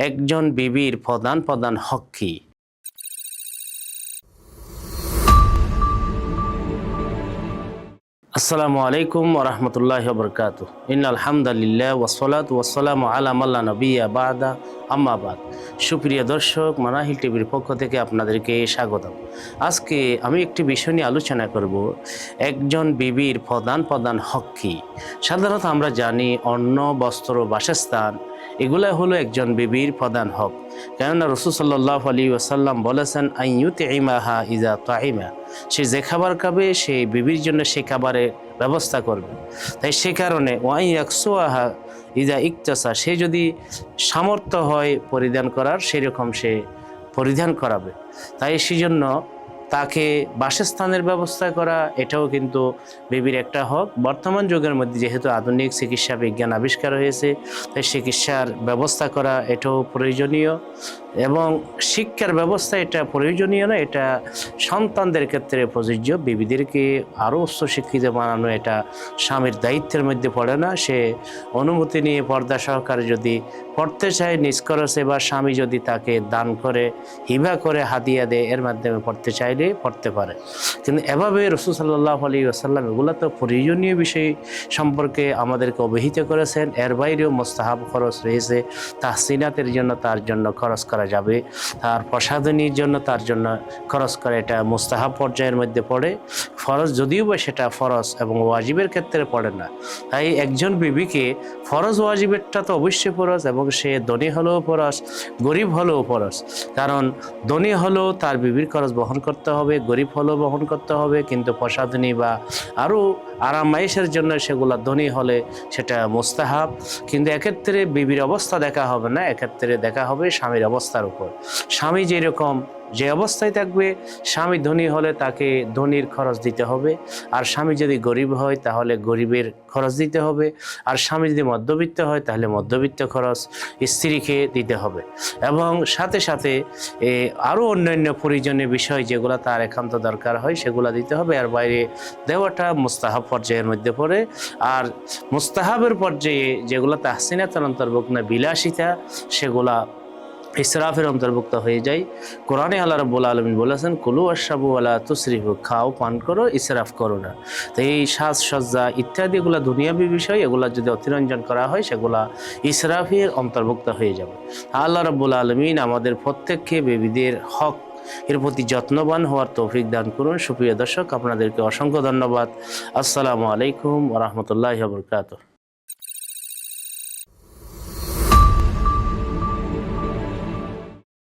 একজন বিবির প্রধান প্রধান হক কি? আসসালামু আলাইকুম ওয়া রাহমাতুল্লাহি ওয়া বারাকাতুহু। ইন্নাল হামদালিল্লাহ ওয়াসসালাতু ওয়াসসালামু আলা মান লা নাবিয়্যা বা'দা, আম্মা বাদ। সুপ্রিয় দর্শক, মানাহিল টিভির পক্ষ থেকে আপনাদেরকে স্বাগতম। আজকে আমি একটি বিষয় নিয়ে আলোচনা করব, একজন বিবির প্রধান প্রধান হক কি। সাধারণত আমরা জানি অন্ন, বস্ত্র, বাসস্থান এগুলা হলো একজন বিবির প্রধান হক। কেননা রাসূল সাল্লাল্লাহু আলাইহি ওয়াসাল্লাম বলেছেন, আইয়ুতিমাহা ইযা তাইমা, সে যে খাবার খাবে সেই বিবির জন্য সে খাবারের ব্যবস্থা করবে। তাই সে কারণে ওয়াইয়াকসুয়াহা ইযা ইকতাসা, সে যদি সামর্থ্য হয় পরিধান করার সেরকম সে পরিধান করাবে। তাই সেজন্য তাকে বাসস্থানের ব্যবস্থা করা এটাও কিন্তু বিবির একটা হক। বর্তমান যুগের মধ্যে যেহেতু আধুনিক চিকিৎসা বিজ্ঞান আবিষ্কার হয়েছে, তাই চিকিৎসার ব্যবস্থা করা এটাও প্রয়োজনীয়, এবং শিক্ষার ব্যবস্থা এটা প্রয়োজনীয় না, এটা সন্তানদের ক্ষেত্রে প্রযোজ্য। বিবিদেরকে আরও উচ্চ শিক্ষিত বানানো এটা স্বামীর দায়িত্বের মধ্যে পড়ে না। সে অনুমতি নিয়ে পর্দা সহকারে যদি পড়তে চায় নিজ খরচে, বা স্বামী যদি তাকে দান করে, হিবা করে, হাদিয়া দেয়, এর মাধ্যমে পড়তে চাইলে পড়তে পারে। কিন্তু এভাবে রাসূল সাল্লাল্লাহু আলাইহি ওয়াসাল্লাম এগুলো তো প্রয়োজনীয় বিষয় সম্পর্কে আমাদেরকে অবহিত করেছেন। এর বাইরেও মুস্তাহাব খরচ রয়েছে। তাহসিনাতের জন্য তার জন্য খরচ করা যাবে, তার প্রসাধনীর জন্য তার জন্য খরচ করা এটা মুস্তাহাব পর্যায়ের মধ্যে পড়ে। ফরজ যদিও বা সেটা ফরজ এবং ওয়াজিবের ক্ষেত্রে পড়ে না। তাই একজন বিবিকে ফরজ ওয়াজিবেরটা তো অবশ্যই ফরজ, এবং সে ধনী হলেও ফরজ, গরিব হলেও ফরজ। কারণ ধনী হলেও তার বিবির খরচ বহন করতে হবে, গরিব হলেও বহন করতে হবে, কিন্তু প্রসাধনী বা আরও আরামায়েশের জন্য সেগুলো ধনী হলে সেটা মুস্তাহাব। কিন্তু এক্ষেত্রে বিবির অবস্থা দেখা হবে না, এক্ষেত্রে দেখা হবে স্বামীর অবস্থার উপর। স্বামী যেরকম যে অবস্থায় থাকবে, স্বামী ধনী হলে তাকে ধনীর খরচ দিতে হবে, আর স্বামী যদি গরিব হয় তাহলে গরিবের খরচ দিতে হবে, আর স্বামী যদি মধ্যবিত্ত হয় তাহলে মধ্যবিত্ত খরচ স্ত্রীকে দিতে হবে। এবং সাথে সাথে আরও অন্যান্য প্রয়োজনীয় বিষয় যেগুলো তার একান্ত দরকার হয় সেগুলো দিতে হবে। আর বাইরে দেওয়াটা মুস্তাহাব পর্যায়ের মধ্যে পড়ে। আর মুস্তাহাবের পর্যায়ে যেগুলো তাহসিনাতের অন্তর্ভুক্ত না, বিলাসিতা, সেগুলা ইসরাফের অন্তর্ভুক্ত হয়ে যায়। কোরআনে আল্লাহ রাব্বুল আলামিন বলেছেন, কুলু ওয়াশরাবু ওয়ালা তুসরিফু, খাও পান করো, ইসরাফ করো না। তো এই সাজসজ্জা ইত্যাদি এগুলো দুনিয়াবী বিষয়, এগুলো যদি অতিরঞ্জন করা হয় সেগুলা ইসরাফের অন্তর্ভুক্ত হয়ে যাবে। আল্লাহ রাব্বুল আলামিন আমাদের প্রত্যেককে বিবিদের হক এর প্রতি যত্নবান হওয়ার তৌফিক দান করুন। সুপ্রিয় দর্শক, আপনাদেরকে অসংখ্য ধন্যবাদ। আসসালামু আলাইকুম ওয়া রাহমাতুল্লাহি ওয়া বারাকাতুহু।